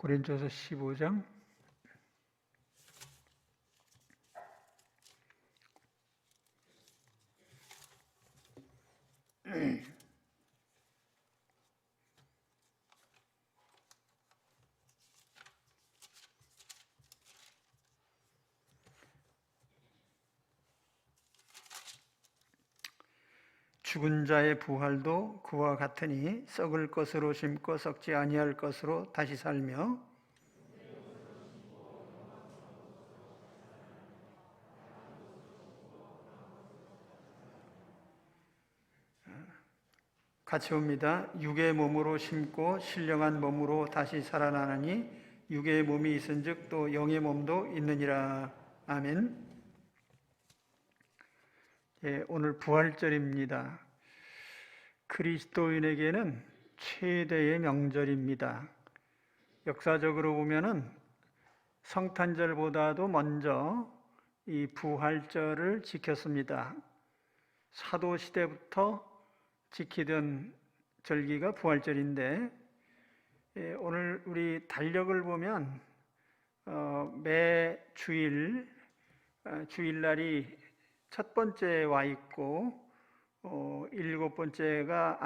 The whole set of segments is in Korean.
고린도서 15장 죽은 자의 부활도 그와 같으니 썩을 것으로 심고 썩지 아니할 것으로 다시 살며 같이 옵니다. 육의 몸으로 심고 신령한 몸으로 다시 살아나느니 육의 몸이 있은즉 또 영의 몸도 있느니라. 아멘. 오늘 부활절입니다. 그리스도인에게는 최대의 명절입니다. 역사적으로 보면은 성탄절보다도 먼저 이 부활절을 지켰습니다. 사도 시대부터 지키던 절기가 부활절인데 오늘 우리 달력을 보면 매 주일날이 첫 번째 와 있고 일곱 번째가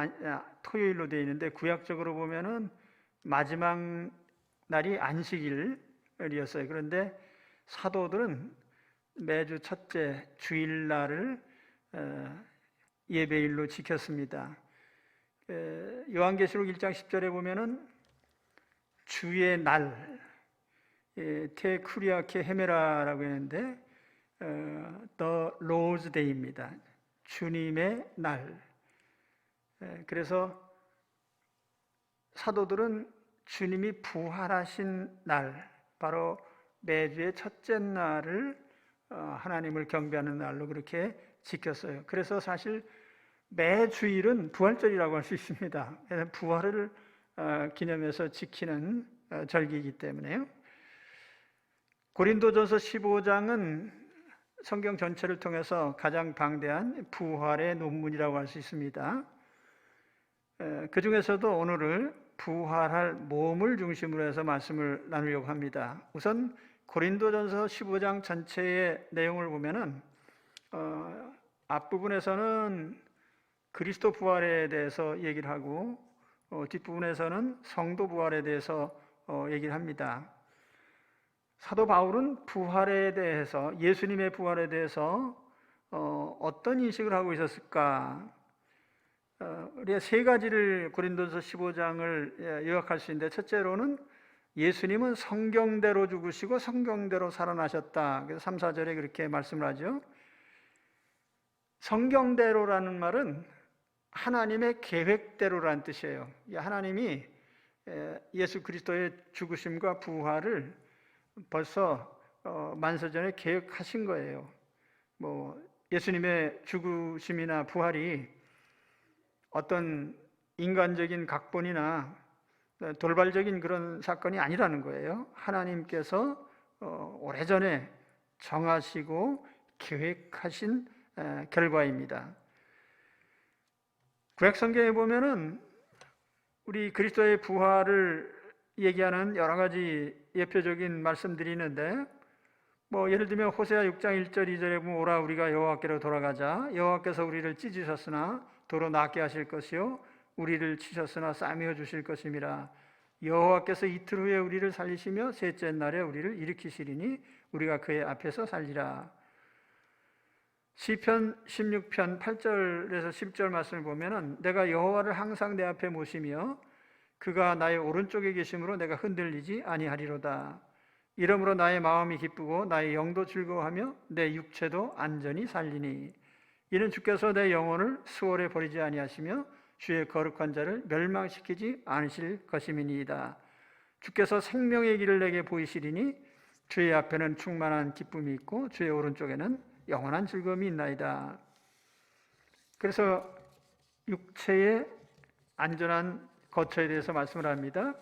토요일로 되어 있는데 구약적으로 보면은 마지막 날이 안식일이었어요. 그런데 사도들은 매주 첫째 주일날을 예배일로 지켰습니다. 요한계시록 1장 10절에 보면은 주의 날 테쿠리아케 헤메라라고 했는데 The Lord's Day입니다. 주님의 날. 그래서 사도들은 주님이 부활하신 날, 바로 매주의 첫째 날을 하나님을 경배하는 날로 그렇게 지켰어요. 그래서 사실 매주일은 부활절이라고 할 수 있습니다. 부활을 기념해서 지키는 절기이기 때문에요. 고린도전서 15장은 성경 전체를 통해서 가장 방대한 부활의 논문이라고 할 수 있습니다. 그 중에서도 오늘을 부활할 몸을 중심으로 해서 말씀을 나누려고 합니다. 우선 고린도전서 15장 전체의 내용을 보면은 앞부분에서는 그리스도 부활에 대해서 얘기를 하고 뒷부분에서는 성도 부활에 대해서 얘기를 합니다. 사도 바울은 부활에 대해서, 예수님의 부활에 대해서 어떤 인식을 하고 있었을까? 우리가 세 가지를 고린도서 15장을 요약할 수 있는데, 첫째로는 예수님은 성경대로 죽으시고 성경대로 살아나셨다. 그래서 3, 4절에 그렇게 말씀을 하죠. 성경대로라는 말은 하나님의 계획대로라는 뜻이에요. 하나님이 예수 그리스도의 죽으심과 부활을 벌써 만세전에 계획하신 거예요. 예수님의 죽으심이나 부활이 어떤 인간적인 각본이나 돌발적인 그런 사건이 아니라는 거예요. 하나님께서 오래전에 정하시고 계획하신 결과입니다. 구약 성경에 보면은 우리 그리스도의 부활을 얘기하는 여러 가지 예표적인 말씀들이 있는데, 예를 들면 호세아 6장 1절 2절에 보면 오라 우리가 여호와께로 돌아가자. 여호와께서 우리를 찢으셨으나 도로 낫게 하실 것이요 우리를 치셨으나 싸매어 주실 것임이라. 여호와께서 이틀 후에 우리를 살리시며 셋째 날에 우리를 일으키시리니 우리가 그의 앞에서 살리라. 시편 16편 8절에서 10절 말씀을 보면은 내가 여호와를 항상 내 앞에 모시며 그가 나의 오른쪽에 계심으로 내가 흔들리지 아니하리로다. 이러므로 나의 마음이 기쁘고 나의 영도 즐거워하며 내 육체도 안전히 살리니 이는 주께서 내 영혼을 수월에 버리지 아니하시며 주의 거룩한 자를 멸망시키지 않으실 것임이니이다. 주께서 생명의 길을 내게 보이시리니 주의 앞에는 충만한 기쁨이 있고 주의 오른쪽에는 영원한 즐거움이 있나이다. 그래서 육체의 안전한 거처에 대해서 말씀을 합니다.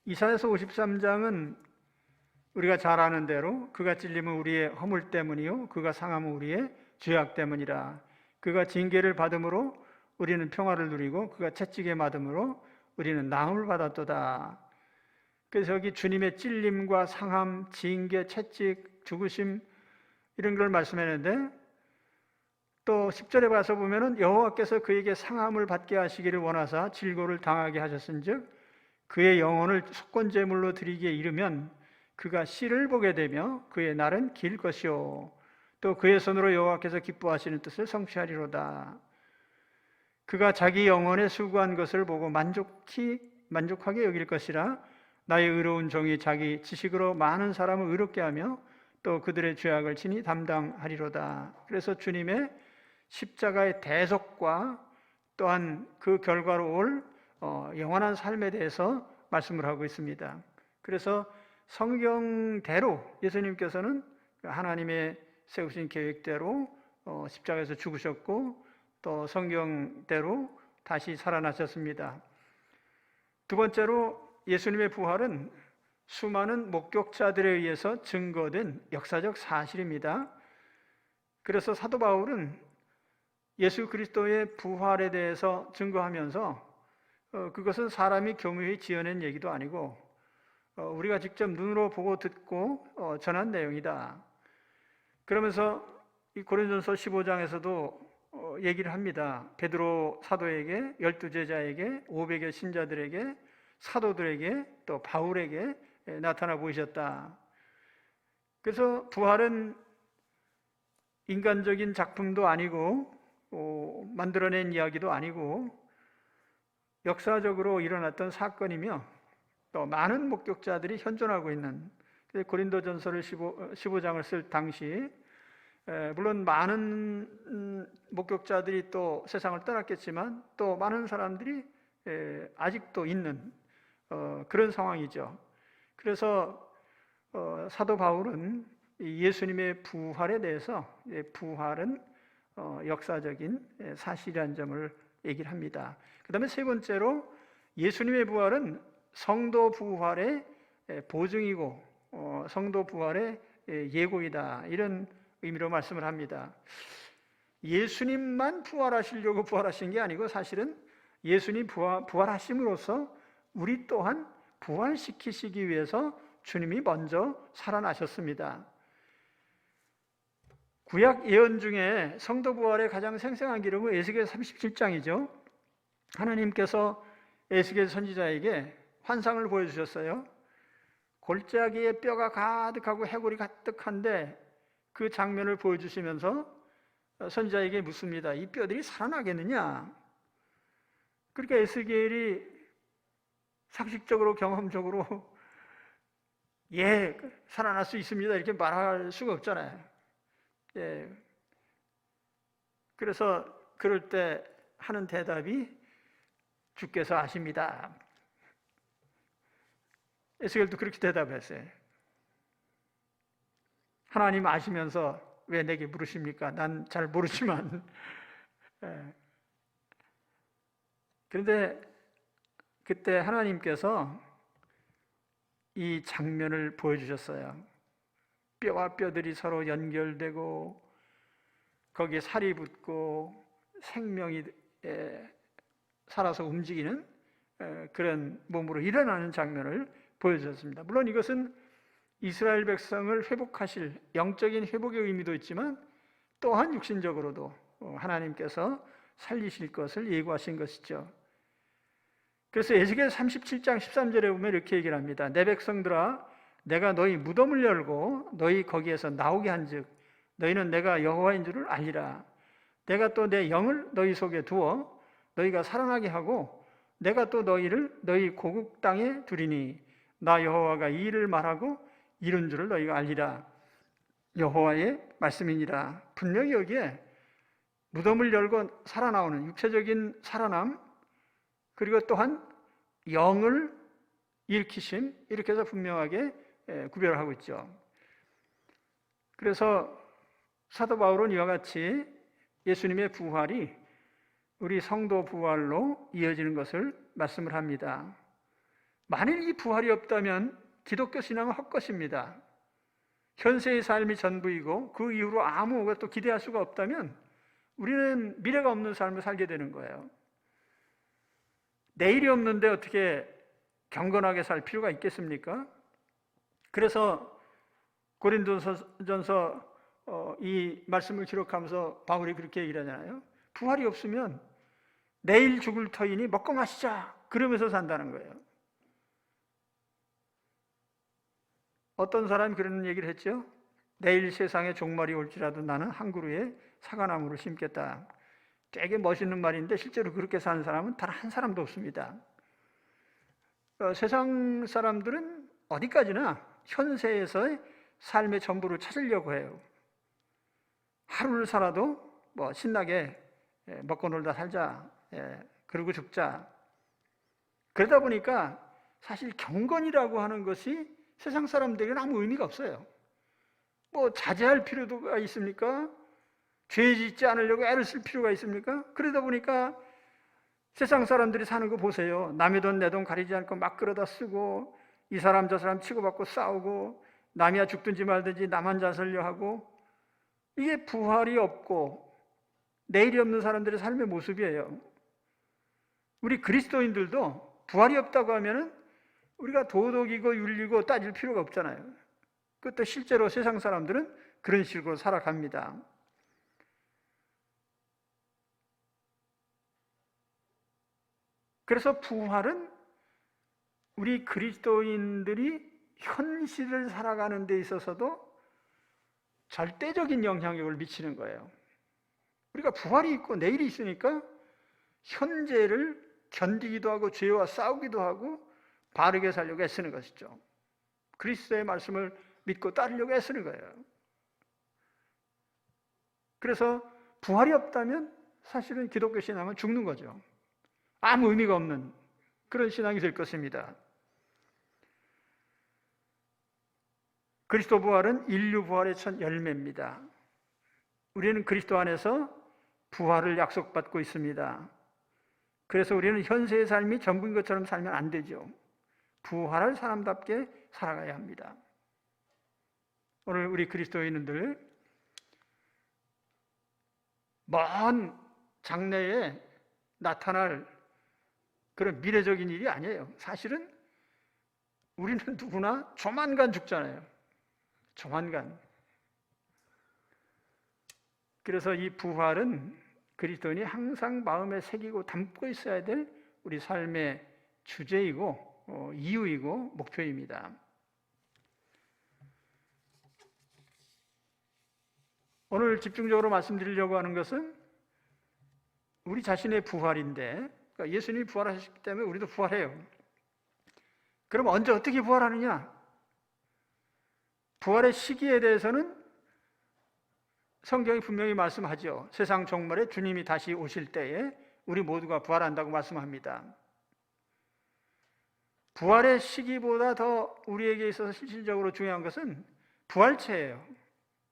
이사야서 53장은 우리가 잘 아는 대로 그가 찔림은 우리의 허물 때문이요 그가 상함은 우리의 죄악 때문이라. 그가 징계를 받음으로 우리는 평화를 누리고 그가 채찍에 맞음으로 우리는 나음을 받았도다. 그래서 여기 주님의 찔림과 상함, 징계, 채찍, 죽으심 이런 걸 말씀했는데 또 10절에 가서 보면은 여호와께서 그에게 상함을 받게 하시기를 원하사 질고를 당하게 하셨은즉 그의 영혼을 속건제물로 드리기에 이르면 그가 씨를 보게 되며 그의 날은 길 것이요 또 그의 손으로 여호와께서 기뻐하시는 뜻을 성취하리로다. 그가 자기 영혼에 수고한 것을 보고 만족하게 여길 것이라. 나의 의로운 종이 자기 지식으로 많은 사람을 의롭게 하며 또 그들의 죄악을 친히 담당하리로다. 그래서 주님의 십자가의 대속과 또한 그 결과로 올 영원한 삶에 대해서 말씀을 하고 있습니다. 그래서 성경대로 예수님께서는 하나님의 세우신 계획대로 십자가에서 죽으셨고 또 성경대로 다시 살아나셨습니다. 두 번째로 예수님의 부활은 수많은 목격자들에 의해서 증거된 역사적 사실입니다. 그래서 사도 바울은 예수 그리스도의 부활에 대해서 증거하면서 그것은 사람이 교묘히 지어낸 얘기도 아니고 우리가 직접 눈으로 보고 듣고 전한 내용이다. 그러면서 이 고린도전서 15장에서도 얘기를 합니다. 베드로 사도에게, 12제자에게, 500의 신자들에게, 사도들에게, 또 바울에게 나타나 보이셨다. 그래서 부활은 인간적인 작품도 아니고 만들어낸 이야기도 아니고 역사적으로 일어났던 사건이며 또 많은 목격자들이 현존하고 있는 고린도전서를 15장을 쓸 당시 물론 많은 목격자들이 또 세상을 떠났겠지만 또 많은 사람들이 아직도 있는 그런 상황이죠. 그래서 사도 바울은 예수님의 부활에 대해서 부활은 역사적인 사실이라는 점을 얘기를 합니다. 그 다음에 세 번째로 예수님의 부활은 성도 부활의 보증이고 성도 부활의 예고이다, 이런 의미로 말씀을 합니다. 예수님만 부활하시려고 부활하신 게 아니고 사실은 예수님 부활하심으로써 우리 또한 부활시키시기 위해서 주님이 먼저 살아나셨습니다. 구약 예언 중에 성도 부활의 가장 생생한 기록은 에스겔 37장이죠. 하나님께서 에스겔 선지자에게 환상을 보여주셨어요. 골짜기에 뼈가 가득하고 해골이 가득한데 그 장면을 보여주시면서 선지자에게 묻습니다. 이 뼈들이 살아나겠느냐? 그러니까 에스겔이 상식적으로 경험적으로 예, 살아날 수 있습니다 이렇게 말할 수가 없잖아요. 예. 그래서 그럴 때 하는 대답이 주께서 아십니다. 에스겔도 그렇게 대답했어요. 하나님 아시면서 왜 내게 물으십니까? 난 잘 모르지만. 그런데 그때 하나님께서 이 장면을 보여주셨어요. 뼈와 뼈들이 서로 연결되고 거기에 살이 붙고 생명이 살아서 움직이는 그런 몸으로 일어나는 장면을 보여주셨습니다. 물론 이것은 이스라엘 백성을 회복하실 영적인 회복의 의미도 있지만 또한 육신적으로도 하나님께서 살리실 것을 예고하신 것이죠. 그래서 에스겔 37장 13절에 보면 이렇게 얘기를 합니다. 내 백성들아, 내가 너희 무덤을 열고 너희 거기에서 나오게 한즉 너희는 내가 여호와인 줄을 알리라. 내가 또 내 영을 너희 속에 두어 너희가 살아나게 하고 내가 또 너희를 너희 고국 땅에 두리니 나 여호와가 이 일을 말하고 이룬 줄을 너희가 알리라. 여호와의 말씀이니라. 분명히 여기에 무덤을 열고 살아나오는 육체적인 살아남, 그리고 또한 영을 일으키심, 이렇게 해서 분명하게 구별을 하고 있죠. 그래서 사도 바울은 이와 같이 예수님의 부활이 우리 성도 부활로 이어지는 것을 말씀을 합니다. 만일 이 부활이 없다면 기독교 신앙은 헛것입니다. 현세의 삶이 전부이고 그 이후로 아무 것도 기대할 수가 없다면 우리는 미래가 없는 삶을 살게 되는 거예요. 내일이 없는데 어떻게 경건하게 살 필요가 있겠습니까? 그래서 고린도전서 이 말씀을 기록하면서 바울이 그렇게 얘기를 하잖아요. 부활이 없으면 내일 죽을 터이니 먹고 마시자 그러면서 산다는 거예요. 어떤 사람이 그런 얘기를 했죠. 내일 세상에 종말이 올지라도 나는 한 그루의 사과나무를 심겠다. 되게 멋있는 말인데 실제로 그렇게 사는 사람은 단 한 사람도 없습니다. 세상 사람들은 어디까지나 현세에서의 삶의 전부를 찾으려고 해요. 하루를 살아도 신나게 먹고 놀다 살자, 그러고 죽자. 그러다 보니까 사실 경건이라고 하는 것이 세상 사람들에게는 아무 의미가 없어요. 자제할 필요가 있습니까? 죄 짓지 않으려고 애를 쓸 필요가 있습니까? 그러다 보니까 세상 사람들이 사는 거 보세요. 남의 돈 내 돈 가리지 않고 막 끌어다 쓰고 이 사람 저 사람 치고받고 싸우고 남이야 죽든지 말든지 남한 자 살려 하고 이게 부활이 없고 내일이 없는 사람들의 삶의 모습이에요. 우리 그리스도인들도 부활이 없다고 하면은 우리가 도덕이고 윤리고 따질 필요가 없잖아요. 그것도 실제로 세상 사람들은 그런 식으로 살아갑니다. 그래서 부활은 우리 그리스도인들이 현실을 살아가는 데 있어서도 절대적인 영향력을 미치는 거예요. 우리가 부활이 있고 내일이 있으니까 현재를 견디기도 하고 죄와 싸우기도 하고 바르게 살려고 애쓰는 것이죠. 그리스도의 말씀을 믿고 따르려고 애쓰는 거예요. 그래서 부활이 없다면 사실은 기독교 신앙은 죽는 거죠. 아무 의미가 없는 그런 신앙이 될 것입니다. 그리스도 부활은 인류 부활의 첫 열매입니다. 우리는 그리스도 안에서 부활을 약속받고 있습니다. 그래서 우리는 현세의 삶이 전부인 것처럼 살면 안 되죠. 부활할 사람답게 살아가야 합니다. 오늘 우리 그리스도인들 먼 장래에 나타날 그런 미래적인 일이 아니에요. 사실은 우리는 누구나 조만간 죽잖아요. 조만간. 그래서 이 부활은 그리스도인이 항상 마음에 새기고 담고 있어야 될 우리 삶의 주제이고 이유이고 목표입니다. 오늘 집중적으로 말씀드리려고 하는 것은 우리 자신의 부활인데, 그러니까 예수님이 부활하셨기 때문에 우리도 부활해요. 그럼 언제 어떻게 부활하느냐? 부활의 시기에 대해서는 성경이 분명히 말씀하죠. 세상 종말에 주님이 다시 오실 때에 우리 모두가 부활한다고 말씀합니다. 부활의 시기보다 더 우리에게 있어서 실질적으로 중요한 것은 부활체예요.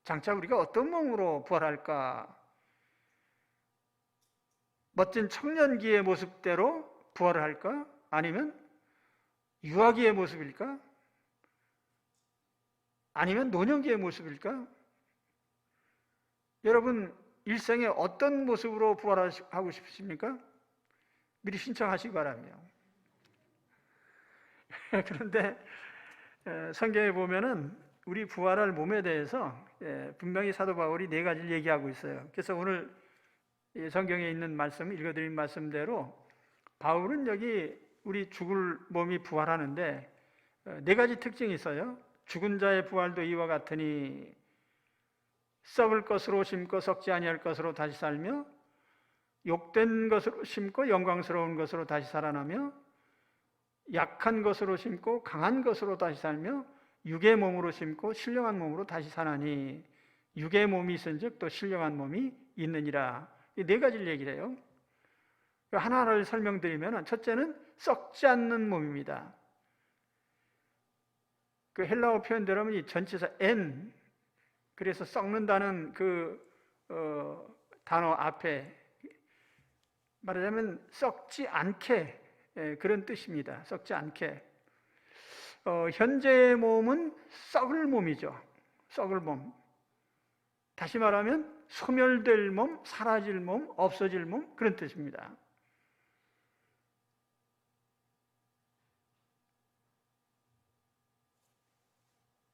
장차 우리가 어떤 몸으로 부활할까? 멋진 청년기의 모습대로 부활을 할까? 아니면 유아기의 모습일까? 아니면 노년기의 모습일까? 여러분 일생에 어떤 모습으로 부활하고 싶으십니까? 미리 신청하시기 바랍니다. 그런데 성경에 보면은 우리 부활할 몸에 대해서 분명히 사도 바울이 4가지를 얘기하고 있어요. 그래서 오늘 성경에 있는 말씀, 읽어드린 말씀대로 바울은 여기 우리 죽을 몸이 부활하는데 4가지 특징이 있어요. 죽은 자의 부활도 이와 같으니 썩을 것으로 심고 썩지 아니할 것으로 다시 살며 욕된 것으로 심고 영광스러운 것으로 다시 살아나며 약한 것으로 심고 강한 것으로 다시 살며 육의 몸으로 심고 신령한 몸으로 다시 사나니 육의 몸이 있은즉 또 신령한 몸이 있느니라. 이 4가지를 얘기를 해요. 하나하나를 설명드리면 첫째는 썩지 않는 몸입니다. 그 헬라어 표현대로 하면 이 전치사 en, 그래서 썩는다는 단어 앞에 말하자면 썩지 않게, 그런 뜻입니다. 썩지 않게. 현재의 몸은 썩을 몸이죠. 썩을 몸. 다시 말하면 소멸될 몸, 사라질 몸, 없어질 몸, 그런 뜻입니다.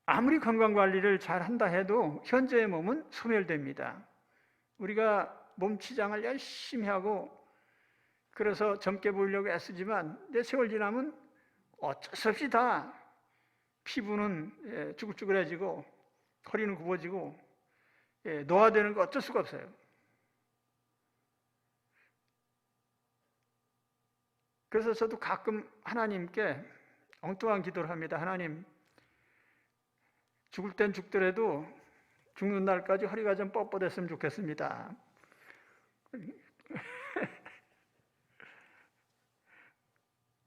아무리 건강관리를 잘 한다 해도 현재의 몸은 소멸됩니다. 우리가 몸 치장을 열심히 하고 그래서 젊게 보이려고 애쓰지만 내 세월 지나면 어쩔 수 없이 다 피부는 쭈글쭈글해지고 허리는 굽어지고 노화되는 거 어쩔 수가 없어요. 그래서 저도 가끔 하나님께 엉뚱한 기도를 합니다. 하나님, 죽을 땐 죽더라도 죽는 날까지 허리가 좀 뻣뻣했으면 좋겠습니다.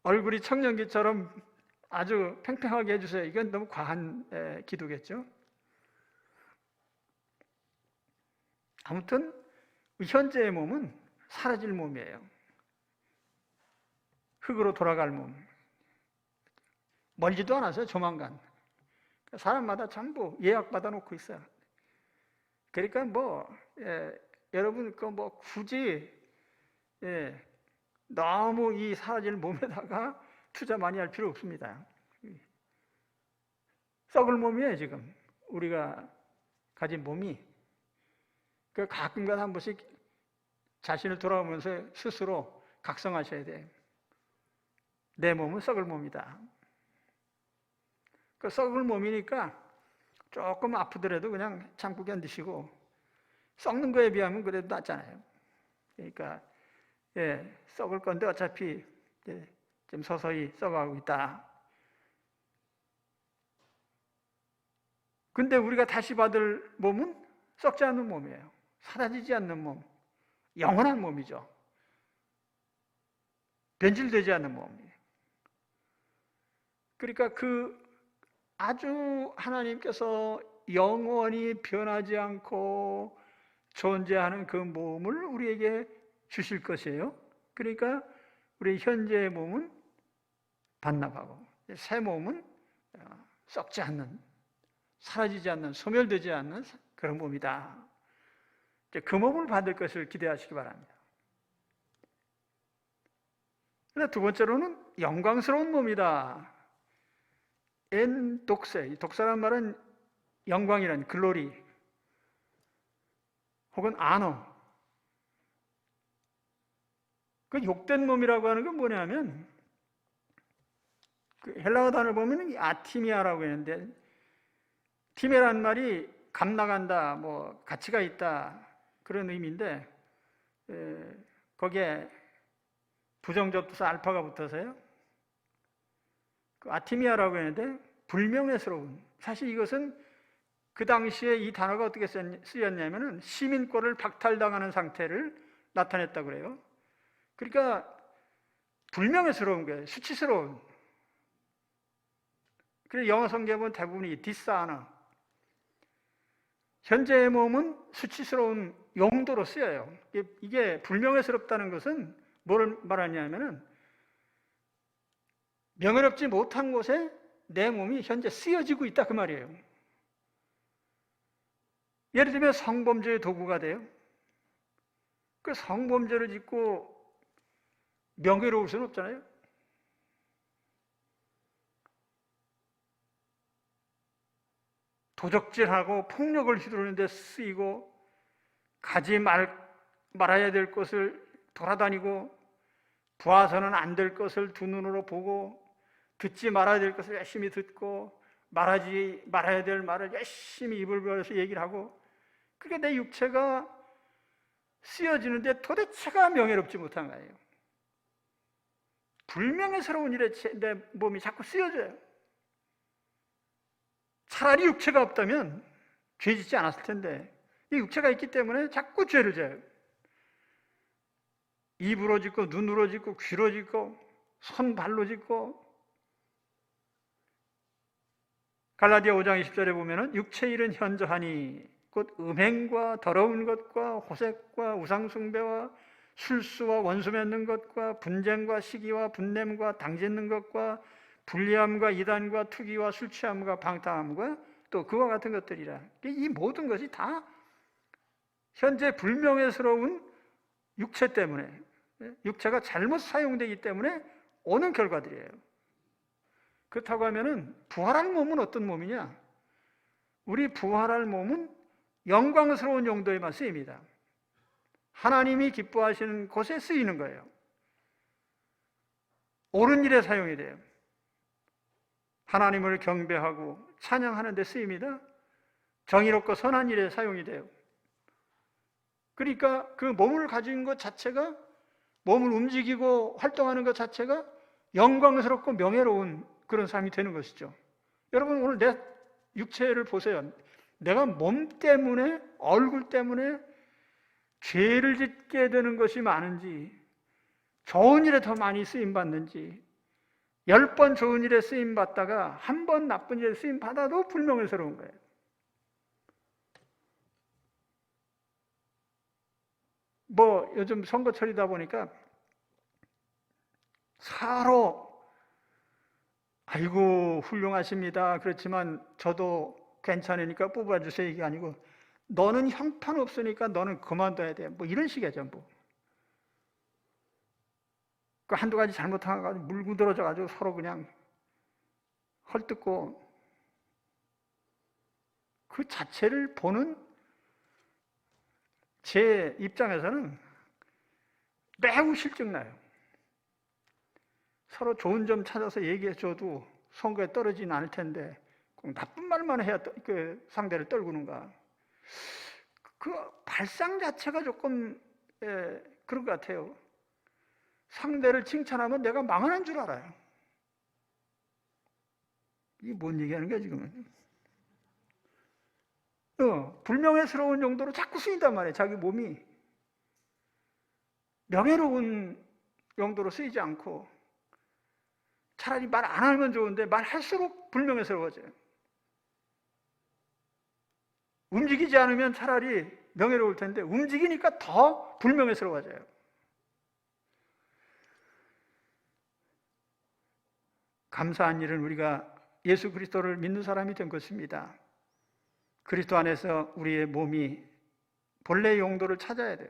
얼굴이 청년기처럼 아주 팽팽하게 해주세요. 이건 너무 과한 기도겠죠. 아무튼 현재의 몸은 사라질 몸이에요. 흙으로 돌아갈 몸. 멀지도 않아서요. 조만간. 사람마다 전부 예약 받아 놓고 있어요. 그러니까 여러분 굳이 너무 이 사라질 몸에다가 투자 많이 할 필요 없습니다. 썩을 몸이에요, 지금. 우리가 가진 몸이. 가끔가다 한 번씩 자신을 돌아보면서 스스로 각성하셔야 돼요. 내 몸은 썩을 몸이다. 썩을 몸이니까 조금 아프더라도 그냥 참고 견디시고, 썩는 거에 비하면 그래도 낫잖아요. 그러니까 썩을 건데 어차피 좀 서서히 썩어가고 있다. 근데 우리가 다시 받을 몸은 썩지 않는 몸이에요. 사라지지 않는 몸, 영원한 몸이죠. 변질되지 않는 몸이에요. 그러니까 아주 하나님께서 영원히 변하지 않고 존재하는 그 몸을 우리에게 주실 것이에요. 그러니까 우리 현재의 몸은 반납하고 새 몸은 썩지 않는, 사라지지 않는, 소멸되지 않는 그런 몸이다. 그 몸을 받을 것을 기대하시기 바랍니다. 두 번째로는 영광스러운 몸이다. 엔독세, 독사란 말은 영광이란 글로리 혹은 아너. 그 욕된 몸이라고 하는 건 뭐냐면 그 헬라어 단어를 보면 아티미아라고 했는데, 티메란 말이 감나간다, 가치가 있다 그런 의미인데 거기에 부정접두사 알파가 붙어서요. 그 아티미아라고 했는데 불명예스러운. 사실 이것은 그 당시에 이 단어가 어떻게 쓰였냐면은 시민권을 박탈당하는 상태를 나타냈다고 그래요. 그러니까 불명예스러운 거예요. 수치스러운. 그래서 영어 성경은 대부분이 디스아너. 현재의 몸은 수치스러운 용도로 쓰여요. 이게 불명예스럽다는 것은 뭘 말하냐면은 명예롭지 못한 곳에 내 몸이 현재 쓰여지고 있다 그 말이에요. 예를 들면 성범죄의 도구가 돼요. 그 성범죄를 짓고 명예로울 수는 없잖아요. 도적질하고 폭력을 휘두르는 데 쓰이고, 가지 말아야 될 것을 돌아다니고, 보아서는 안 될 것을 두 눈으로 보고, 듣지 말아야 될 것을 열심히 듣고, 말하지 말아야 될 말을 열심히 입을 벌여서 얘기를 하고, 그게 내 육체가 쓰여지는데 도대체가 명예롭지 못한 거예요. 불명예스러운 일에 내 몸이 자꾸 쓰여져요. 차라리 육체가 없다면 죄 짓지 않았을 텐데, 이 육체가 있기 때문에 자꾸 죄를 져요. 입으로 짓고, 눈으로 짓고, 귀로 짓고, 손, 발로 짓고. 갈라디아 5장 20절에 보면은 육체 일은 현저하니 곧 음행과 더러운 것과 호색과 우상숭배와 술수와 원수 맺는 것과 분쟁과 시기와 분냄과 당짓는 것과 불리함과 이단과 투기와 술 취함과 방탕함과 또 그와 같은 것들이라. 이 모든 것이 다 현재 불명예스러운 육체 때문에, 육체가 잘못 사용되기 때문에 오는 결과들이에요. 그렇다고 하면은 부활한 몸은 어떤 몸이냐? 우리 부활할 몸은 영광스러운 용도에만 쓰입니다. 하나님이 기뻐하시는 곳에 쓰이는 거예요. 옳은 일에 사용이 돼요. 하나님을 경배하고 찬양하는 데 쓰입니다. 정의롭고 선한 일에 사용이 돼요. 그러니까 그 몸을 가진 것 자체가, 몸을 움직이고 활동하는 것 자체가 영광스럽고 명예로운 그런 삶이 되는 것이죠. 여러분, 오늘 내 육체를 보세요. 내가 몸 때문에, 얼굴 때문에 죄를 짓게 되는 것이 많은지, 좋은 일에 더 많이 쓰임받는지, 10번 좋은 일에 쓰임받다가 한 번 나쁜 일에 쓰임받아도 불명예스러운 거예요. 뭐 요즘 선거철이다 보니까 서로 아이고 훌륭하십니다. 그렇지만 저도 괜찮으니까 뽑아주세요. 이게 아니고 너는 형편없으니까 너는 그만둬야 돼. 뭐 이런 식이야 전부. 그 한두 가지 잘못하고 물고 들어져가지고 서로 그냥 헐뜯고 그 자체를 보는 제 입장에서는 매우 실증나요. 서로 좋은 점 찾아서 얘기해줘도 선거에 떨어지진 않을 텐데 꼭 나쁜 말만 해야 그 상대를 떨구는가. 그 발상 자체가 조금 그런 것 같아요. 상대를 칭찬하면 내가 망하는 줄 알아요. 이게 뭔 얘기하는 거야 지금은? 불명예스러운 용도로 자꾸 쓰인단 말이에요. 자기 몸이 명예로운 용도로 쓰이지 않고 차라리 말 안 하면 좋은데 말할수록 불명예스러워져요. 움직이지 않으면 차라리 명예로울 텐데 움직이니까 더 불명예스러워져요. 감사한 일은 우리가 예수 그리스도를 믿는 사람이 된 것입니다. 그리스도 안에서 우리의 몸이 본래의 용도를 찾아야 돼요.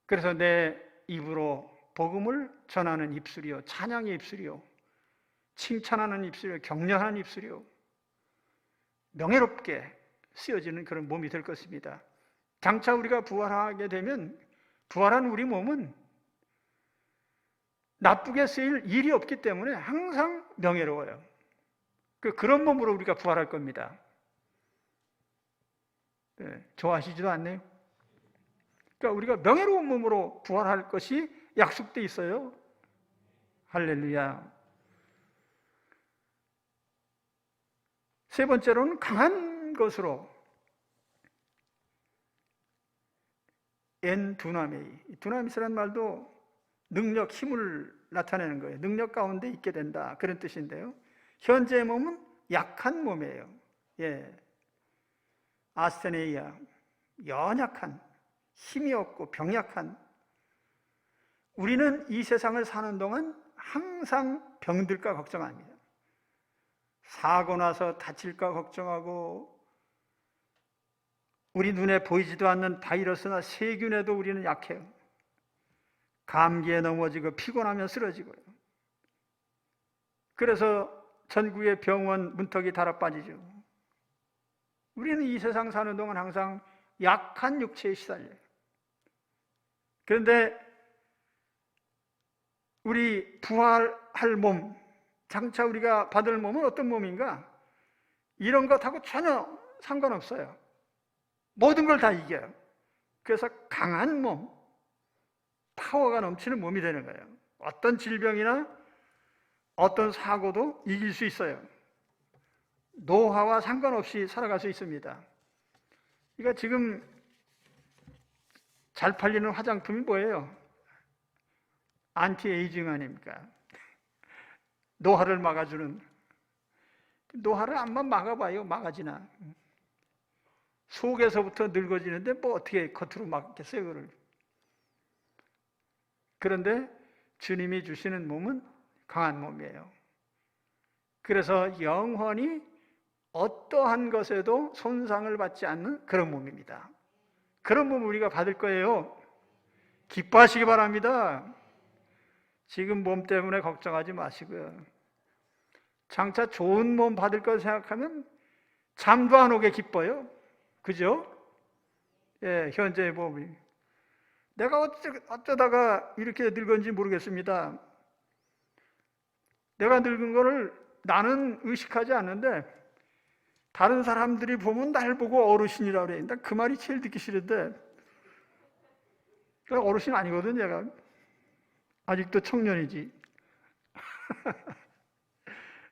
그래서 내 입으로 복음을 전하는 입술이요, 찬양의 입술이요, 칭찬하는 입술이요, 격려하는 입술이요, 명예롭게 쓰여지는 그런 몸이 될 것입니다. 장차 우리가 부활하게 되면 부활한 우리 몸은 나쁘게 쓰일 일이 없기 때문에 항상 명예로워요. 그런 몸으로 우리가 부활할 겁니다. 네, 좋아하시지도 않네요. 그러니까 우리가 명예로운 몸으로 부활할 것이 약속돼 있어요. 할렐루야. 세 번째로는 강한 것으로 두나미. 두나미스라는 말도 능력, 힘을 나타내는 거예요. 능력 가운데 있게 된다. 그런 뜻인데요. 현재의 몸은 약한 몸이에요. 예. 아스테네이아. 연약한, 힘이 없고 병약한. 우리는 이 세상을 사는 동안 항상 병들까 걱정합니다. 사고 나서 다칠까 걱정하고 우리 눈에 보이지도 않는 바이러스나 세균에도 우리는 약해요. 감기에 넘어지고 피곤하면 쓰러지고요. 그래서 전국의 병원 문턱이 달아빠지죠. 우리는 이 세상 사는 동안 항상 약한 육체에 시달려요. 그런데 우리 부활할 몸, 장차 우리가 받을 몸은 어떤 몸인가? 이런 것하고 전혀 상관없어요. 모든 걸 다 이겨요. 그래서 강한 몸, 파워가 넘치는 몸이 되는 거예요. 어떤 질병이나 어떤 사고도 이길 수 있어요. 노화와 상관없이 살아갈 수 있습니다. 그러니까 지금 잘 팔리는 화장품이 뭐예요? 안티에이징 아닙니까? 노화를 막아주는. 노화를 한번 막아봐요. 막아지나. 속에서부터 늙어지는데 뭐 어떻게 겉으로 막겠어요, 그걸. 그런데 주님이 주시는 몸은 강한 몸이에요. 그래서 영원히 어떠한 것에도 손상을 받지 않는 그런 몸입니다. 그런 몸을 우리가 받을 거예요. 기뻐하시기 바랍니다. 지금 몸 때문에 걱정하지 마시고요. 장차 좋은 몸 받을 거 생각하면 잠도 안 오게 기뻐요. 그죠? 예, 현재의 몸이. 내가 어쩌다가 이렇게 늙은지 모르겠습니다. 내가 늙은 거를 나는 의식하지 않는데 다른 사람들이 보면 날 보고 어르신이라고 그래. 난 그 말이 제일 듣기 싫은데 어르신 아니거든. 내가 아직도 청년이지.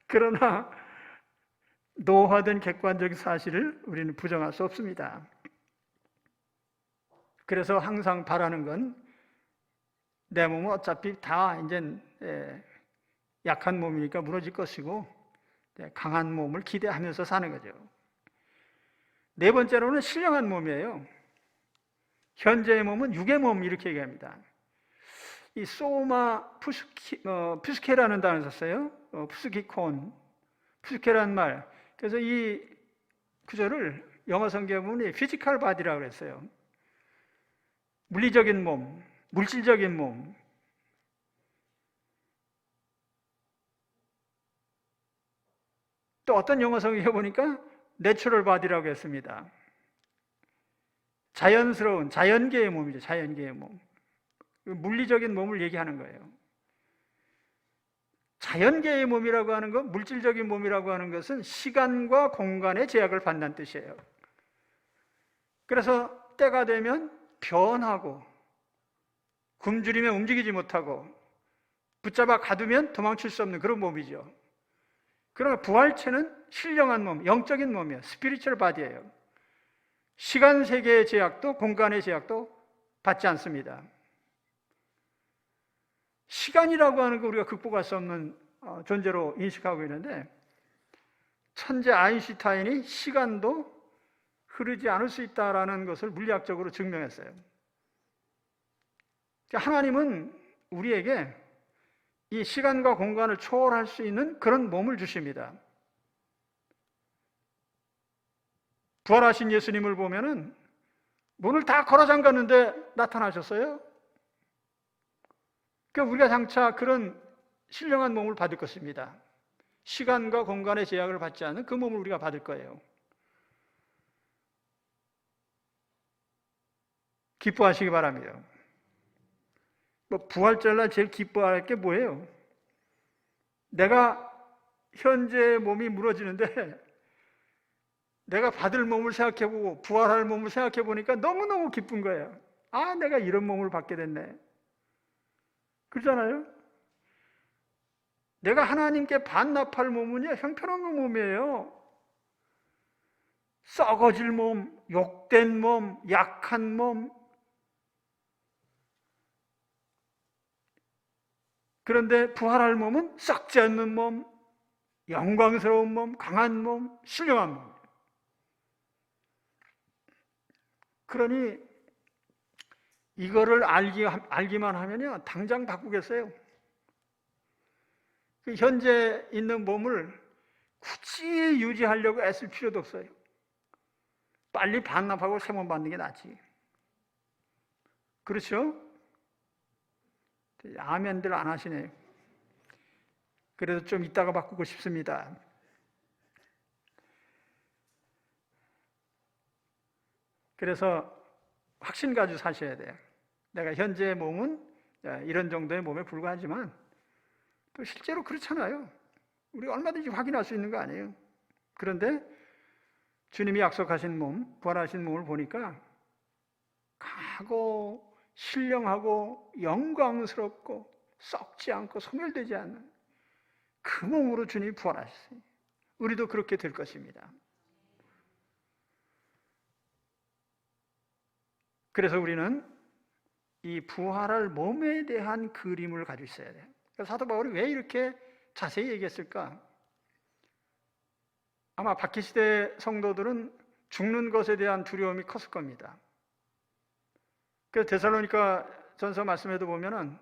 그러나 노화된 객관적 사실을 우리는 부정할 수 없습니다. 그래서 항상 바라는 건 내 몸은 어차피 다 이제 약한 몸이니까 무너질 것이고 강한 몸을 기대하면서 사는 거죠. 네 번째로는 신령한 몸이에요. 현재의 몸은 육의 몸 이렇게 얘기합니다. 이 소마 푸스케라는 단어를 썼어요. 푸스키콘, 푸스케라는 말. 그래서 이 구절을 영어 성경에 보면 피지컬 바디라고 그랬어요. 물리적인 몸, 물질적인 몸. 또 어떤 영어 성경에 보니까 내추럴 바디라고 했습니다. 자연스러운, 자연계의 몸이죠. 자연계의 몸. 물리적인 몸을 얘기하는 거예요. 자연계의 몸이라고 하는 것, 물질적인 몸이라고 하는 것은 시간과 공간의 제약을 받는 뜻이에요. 그래서 때가 되면 변하고 굶주리면 움직이지 못하고 붙잡아 가두면 도망칠 수 없는 그런 몸이죠. 그러나 부활체는 신령한 몸, 영적인 몸이에요. 스피리추얼 바디예요. 시간 세계의 제약도 공간의 제약도 받지 않습니다. 시간이라고 하는 거 우리가 극복할 수 없는 존재로 인식하고 있는데 천재 아인슈타인이 시간도 흐르지 않을 수 있다는 것을 물리학적으로 증명했어요. 하나님은 우리에게 이 시간과 공간을 초월할 수 있는 그런 몸을 주십니다. 부활하신 예수님을 보면은 문을 다 걸어 잠갔는데 나타나셨어요. 그러니까 우리가 장차 그런 신령한 몸을 받을 것입니다. 시간과 공간의 제약을 받지 않는 그 몸을 우리가 받을 거예요. 기뻐하시기 바랍니다. 부활절날 제일 기뻐할 게 뭐예요? 내가 현재의 몸이 무너지는데 내가 받을 몸을 생각해보고 부활할 몸을 생각해보니까 너무너무 기쁜 거예요. 아, 내가 이런 몸을 받게 됐네. 그렇잖아요? 내가 하나님께 반납할 몸은요, 형편없는 몸이에요. 썩어질 몸, 욕된 몸, 약한 몸. 그런데 부활할 몸은 썩지 않는 몸, 영광스러운 몸, 강한 몸, 신령한 몸. 그러니 이거를 알기만 하면요, 당장 바꾸겠어요. 현재 있는 몸을 굳이 유지하려고 애쓸 필요도 없어요. 빨리 반납하고 새 몸 받는 게 낫지. 그렇죠? 아멘들 안 하시네요. 그래도 좀 이따가 바꾸고 싶습니다. 그래서 확신 가지고 사셔야 돼요. 내가 현재의 몸은 이런 정도의 몸에 불과하지만 또 실제로 그렇잖아요. 우리가 얼마든지 확인할 수 있는 거 아니에요. 그런데 주님이 약속하신 몸, 부활하신 몸을 보니까 강하고 신령하고 영광스럽고 썩지 않고 소멸되지 않는 그 몸으로 주님이 부활하셨어요. 우리도 그렇게 될 것입니다. 그래서 우리는 이 부활할 몸에 대한 그림을 가지고 있어야 돼요. 사도 바울이 왜 이렇게 자세히 얘기했을까? 아마 박해시대 성도들은 죽는 것에 대한 두려움이 컸을 겁니다. 그래서 데살로니가 전서 말씀에도 보면은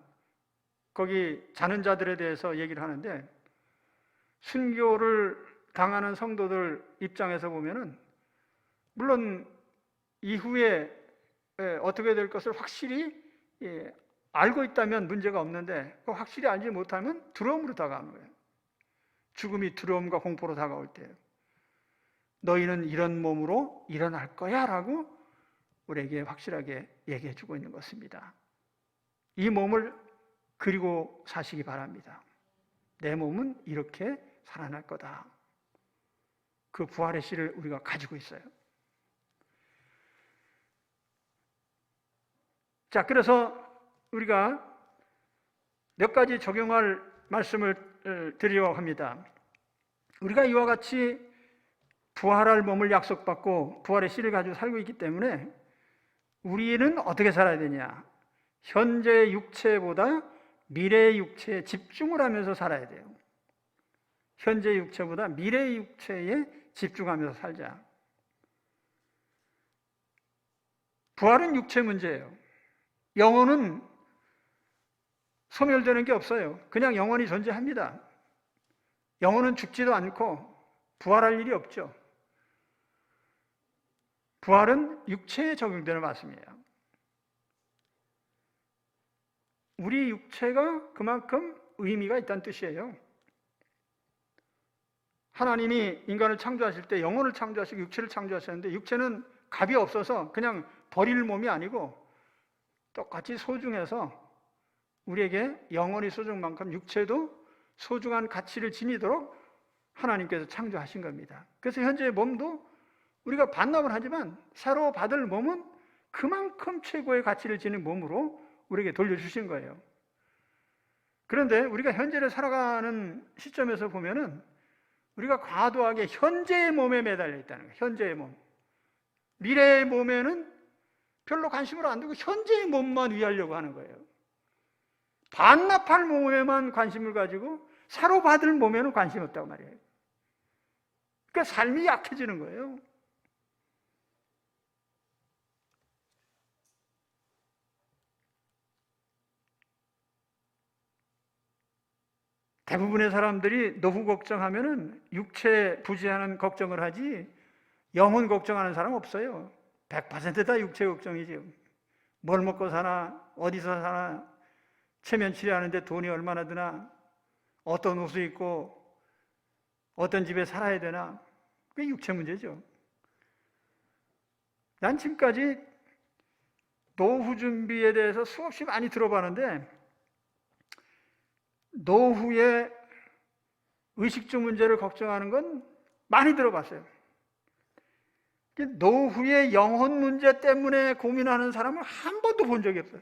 거기 자는 자들에 대해서 얘기를 하는데 순교를 당하는 성도들 입장에서 보면은 물론 이후에 어떻게 될 것을 확실히 알고 있다면 문제가 없는데 확실히 알지 못하면 두려움으로 다가오는 거예요. 죽음이 두려움과 공포로 다가올 때예요. 너희는 이런 몸으로 일어날 거야 라고 우리에게 확실하게 얘기해 주고 있는 것입니다. 이 몸을 그리고 사시기 바랍니다. 내 몸은 이렇게 살아날 거다. 그 부활의 씨를 우리가 가지고 있어요. 자, 그래서 우리가 몇 가지 적용할 말씀을 드리려고 합니다. 우리가 이와 같이 부활할 몸을 약속받고 부활의 씨를 가지고 살고 있기 때문에 우리는 어떻게 살아야 되냐? 현재의 육체보다 미래의 육체에 집중을 하면서 살아야 돼요. 현재의 육체보다 미래의 육체에 집중하면서 살자. 부활은 육체 문제예요. 영혼은 소멸되는 게 없어요. 그냥 영원히 존재합니다. 영혼은 죽지도 않고 부활할 일이 없죠. 부활은 육체에 적용되는 말씀이에요. 우리 육체가 그만큼 의미가 있다는 뜻이에요. 하나님이 인간을 창조하실 때 영혼을 창조하시고 육체를 창조하셨는데 육체는 값이 없어서 그냥 버릴 몸이 아니고 똑같이 소중해서 우리에게 영혼이 소중한 만큼 육체도 소중한 가치를 지니도록 하나님께서 창조하신 겁니다. 그래서 현재의 몸도 우리가 반납을 하지만 새로 받을 몸은 그만큼 최고의 가치를 지닌 몸으로 우리에게 돌려주신 거예요. 그런데 우리가 현재를 살아가는 시점에서 보면은 우리가 과도하게 현재의 몸에 매달려 있다는 거예요. 현재의 몸. 미래의 몸에는 별로 관심을 안 두고 현재의 몸만 위하려고 하는 거예요. 반납할 몸에만 관심을 가지고 새로 받을 몸에는 관심이 없다고 말이에요. 그러니까 삶이 약해지는 거예요. 대부분의 사람들이 노후 걱정하면은 육체 부지하는 걱정을 하지 영혼 걱정하는 사람 없어요. 100%다 육체 걱정이죠. 뭘 먹고 사나, 어디서 사나, 체면 치료하는데 돈이 얼마나 드나, 어떤 옷을 입고 어떤 집에 살아야 되나, 그게 육체 문제죠. 난 지금까지 노후 준비에 대해서 수없이 많이 들어봤는데 노후의 의식주 문제를 걱정하는 건 많이 들어봤어요. 노후의 영혼 문제 때문에 고민하는 사람을 한 번도 본 적이 없어요.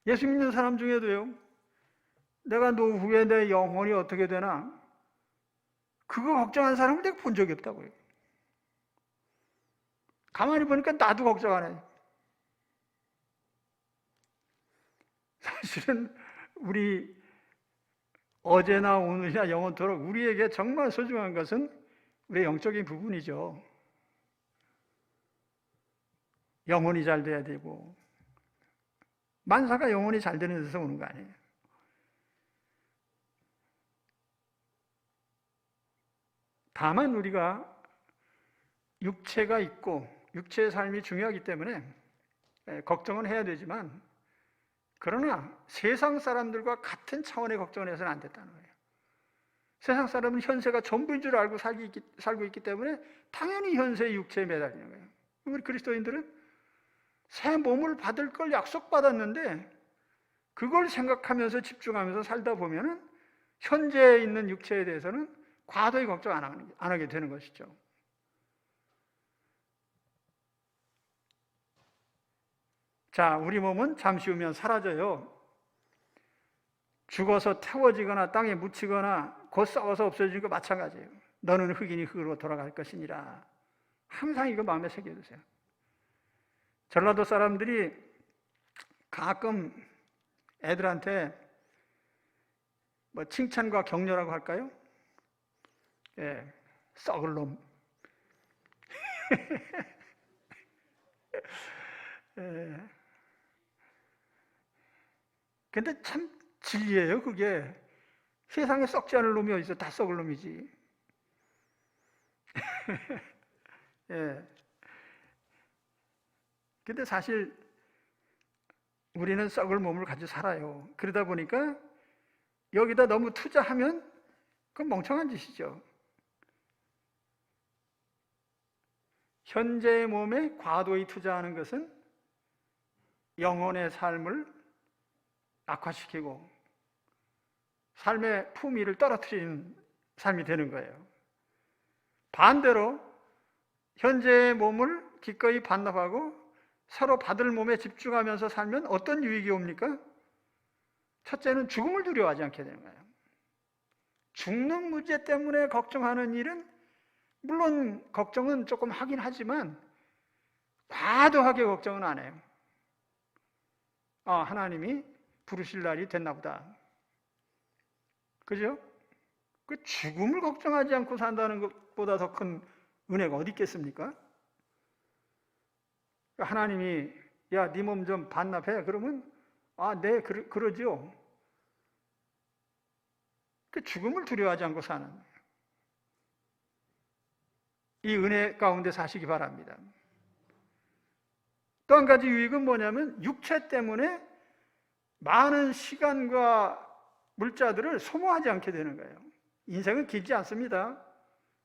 예수 믿는 사람 중에도요, 내가 노후에 내 영혼이 어떻게 되나 그거 걱정하는 사람을 내가 본 적이 없다고요. 가만히 보니까 나도 걱정 안 해요. 사실은 우리 어제나 오늘이나 영원토록 우리에게 정말 소중한 것은 우리의 영적인 부분이죠. 영혼이 잘 돼야 되고 만사가 영혼이 잘 되는 데서 오는 거 아니에요. 다만 우리가 육체가 있고 육체의 삶이 중요하기 때문에 걱정은 해야 되지만 그러나 세상 사람들과 같은 차원의 걱정을 해서는 안 됐다는 거예요. 세상 사람은 현세가 전부인 줄 알고 살고 있기 때문에 당연히 현세의 육체에 매달리는 거예요. 우리 그리스도인들은 새 몸을 받을 걸 약속받았는데 그걸 생각하면서 집중하면서 살다 보면은 현재에 있는 육체에 대해서는 과도히 걱정 안 하게 되는 것이죠. 자, 우리 몸은 잠시 후면 사라져요. 죽어서 태워지거나 땅에 묻히거나 곧 썩어서 없어지는 거 마찬가지예요. 너는 흙이니 흙으로 돌아갈 것이니라. 항상 이거 마음에 새겨두세요. 전라도 사람들이 가끔 애들한테 뭐 칭찬과 격려라고 할까요? 예, 썩을 놈. 예. 근데 참 진리예요, 그게. 세상에 썩지 않을 놈이 어디 있어? 다 썩을 놈이지. 예. 근데 사실 우리는 썩을 몸을 가지고 살아요. 그러다 보니까 여기다 너무 투자하면 그건 멍청한 짓이죠. 현재의 몸에 과도히 투자하는 것은 영혼의 삶을 악화시키고 삶의 품위를 떨어뜨리는 삶이 되는 거예요. 반대로 현재의 몸을 기꺼이 반납하고 서로 받을 몸에 집중하면서 살면 어떤 유익이 옵니까? 첫째는 죽음을 두려워하지 않게 되는 거예요. 죽는 문제 때문에 걱정하는 일은 물론 걱정은 조금 하긴 하지만 과도하게 걱정은 안 해요. 하나님이 부르실 날이 됐나 보다. 그죠? 그 죽음을 걱정하지 않고 산다는 것보다 더 큰 은혜가 어디 있겠습니까? 하나님이 야, 네 몸 좀 반납해. 그러면 네, 그러죠. 그 죽음을 두려워하지 않고 사는 이 은혜 가운데 사시기 바랍니다. 또 한 가지 유익은 뭐냐면 육체 때문에 많은 시간과 물자들을 소모하지 않게 되는 거예요. 인생은 길지 않습니다.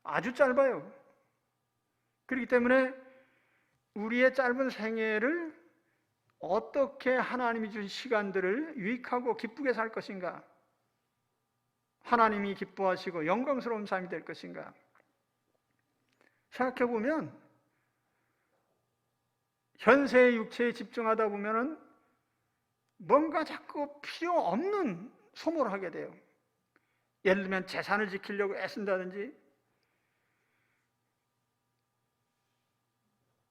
아주 짧아요. 그렇기 때문에 우리의 짧은 생애를 어떻게 하나님이 주신 시간들을 유익하고 기쁘게 살 것인가? 하나님이 기뻐하시고 영광스러운 삶이 될 것인가? 생각해 보면 현세의 육체에 집중하다 보면은 뭔가 자꾸 필요 없는 소모를 하게 돼요. 예를 들면 재산을 지키려고 애쓴다든지.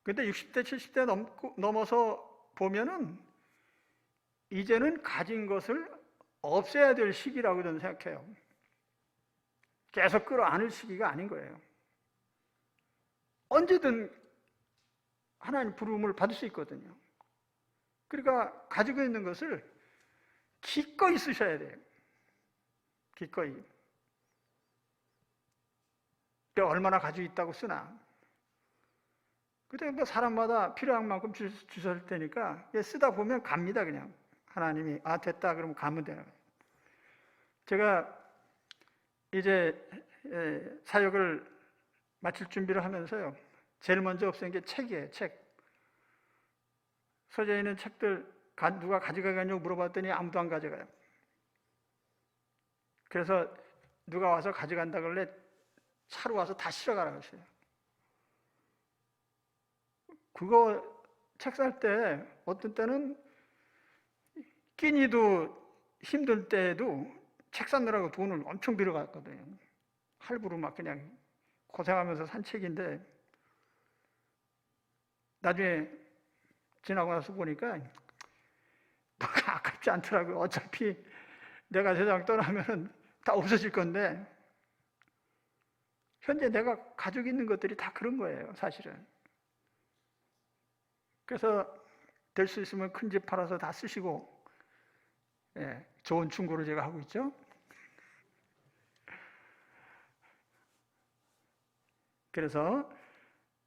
근데 60대, 70대 넘어서 보면은 이제는 가진 것을 없애야 될 시기라고 저는 생각해요. 계속 끌어안을 시기가 아닌 거예요. 언제든 하나님 부름을 받을 수 있거든요. 그러니까 가지고 있는 것을 기꺼이 쓰셔야 돼요. 기꺼이. 얼마나 가지고 있다고 쓰나. 그때 뭐 사람마다 필요한 만큼 주실 테니까 쓰다 보면 갑니다. 그냥 하나님이 됐다 그러면 가면 되는 거예요. 제가 이제 사역을 마칠 준비를 하면서요, 제일 먼저 없앤 게 책이에요. 책. 서재에 있는 책들 누가 가져가냐고 물어봤더니 아무도 안 가져가요. 그래서 누가 와서 가져간다 그럴래 차로 와서 다 실어가라고 했어요. 그거 책 살 때 어떤 때는 끼니도 힘들 때에도 책 사느라고 돈을 엄청 들어갔거든요. 할부로 막 그냥 고생하면서 산 책인데 나중에 지나고 나서 보니까 뭐가 아깝지 않더라고요. 어차피 내가 세상 떠나면 다 없어질 건데 현재 내가 가지고 있는 것들이 다 그런 거예요, 사실은. 그래서 될 수 있으면 큰 집 팔아서 다 쓰시고, 좋은 충고를 제가 하고 있죠. 그래서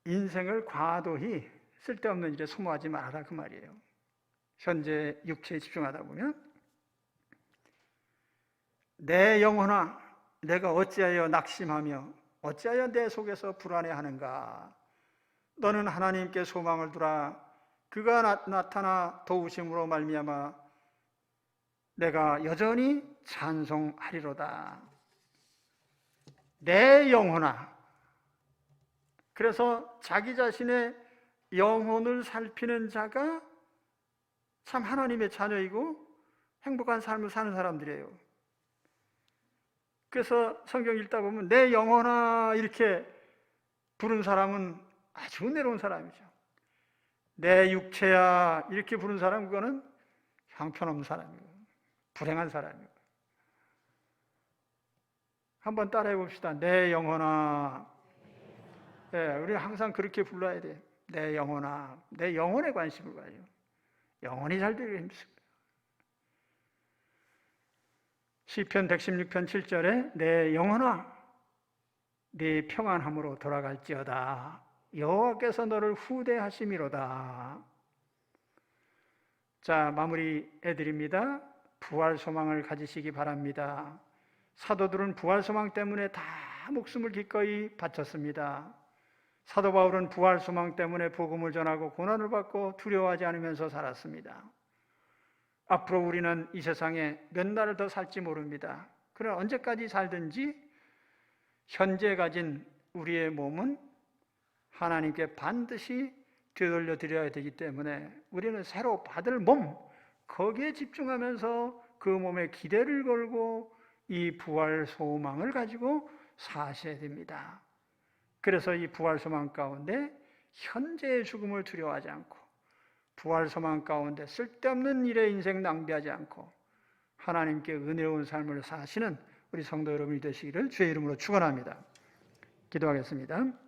인생을 과도히 쓸데없는 일에 소모하지 말아라 그 말이에요. 현재 육체에 집중하다 보면 내 영혼아 내가 어찌하여 낙심하며 어찌하여 내 속에서 불안해하는가. 너는 하나님께 소망을 두라. 그가 나타나 도우심으로 말미암아 내가 여전히 찬송하리로다. 내 영혼아. 그래서 자기 자신의 영혼을 살피는 자가 참 하나님의 자녀이고 행복한 삶을 사는 사람들이에요. 그래서 성경 읽다 보면 내 영혼아 이렇게 부른 사람은 아주 은혜로운 사람이죠. 내 육체야 이렇게 부른 사람, 그거는 형편없는 사람이고 불행한 사람이고. 한번 따라해 봅시다. 내 영혼아. 우리 항상 그렇게 불러야 돼. 내 영혼아. 내 영혼에 관심을 가요. 영혼이 잘 되기 힘들어요. 시편 116편 7절에 내 영혼아 네 평안함으로 돌아갈지어다. 여호와께서 너를 후대하심이로다. 자, 마무리해드립니다. 부활 소망을 가지시기 바랍니다. 사도들은 부활 소망 때문에 다 목숨을 기꺼이 바쳤습니다. 사도 바울은 부활 소망 때문에 복음을 전하고 고난을 받고 두려워하지 않으면서 살았습니다. 앞으로 우리는 이 세상에 몇 날을 더 살지 모릅니다. 그러나 언제까지 살든지 현재 가진 우리의 몸은 하나님께 반드시 되돌려 드려야 되기 때문에 우리는 새로 받을 몸, 거기에 집중하면서 그 몸에 기대를 걸고 이 부활 소망을 가지고 사셔야 됩니다. 그래서 이 부활 소망 가운데 현재의 죽음을 두려워하지 않고 부활 소망 가운데 쓸데없는 일에 인생 낭비하지 않고 하나님께 은혜로운 삶을 사시는 우리 성도 여러분이 되시기를 주의 이름으로 축원합니다. 기도하겠습니다.